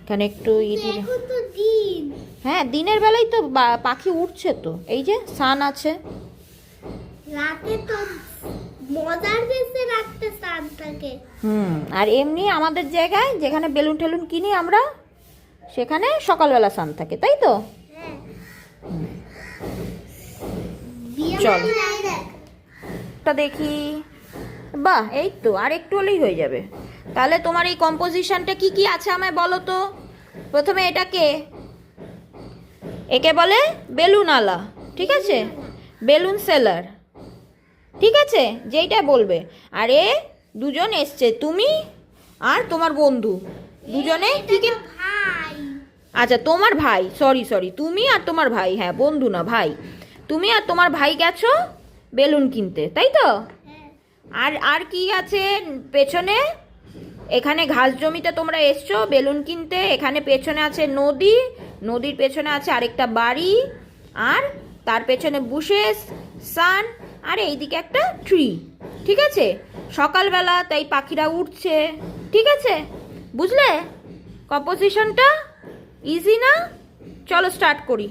এখানে একটু হ্যাঁ, দিনের বেলায় তো পাখি উঠছে তো, এই যে সান আছে। রাতে তো মজার দেশে রাখতে সান থাকে। আর এমনি আমাদের জায়গায় যেখানে বেলুন টেলুন কিনি আমরা, সেখানে সকালবেলা সান থাকে, তাই তো? চল তা দেখি। বাহ, এই তো আর একটু হলেই হয়ে যাবে। তাহলে তোমার এই কম্পোজিশনটা কি কি আছে আমায় বলো তো। প্রথমে একে বলে বেলুন আলা, ঠিক আছে? বেলুন সেলার, ঠিক আছে, যেইটা বলবে। আর এ দুজন এসছে, তুমি আর তোমার বন্ধু, দুজনে কি কি? ভাই। আচ্ছা, তোমার ভাই, সরি, তুমি আর তোমার ভাই, হ্যাঁ বন্ধু না ভাই। তুমি আর তোমার ভাই গেছো বেলুন কিনতে, তাই তো? আর আর কি আছে পেছনে? এখানে ঘাস জমিতে তোমরা এসছো বেলুন কিনতে। এখানে পেছনে আছে নদী, নদীর পেছনে আছে আরেকটা বাড়ি, আর তার পেছনে বুশেস, সান, আর এইদিকে একটা ট্রি, ঠিক আছে? সকালবেলা, তাই পাখিরা উঠছে, ঠিক আছে? বুঝলে কম্পোজিশনটা? ইজি না? চলো স্টার্ট করি।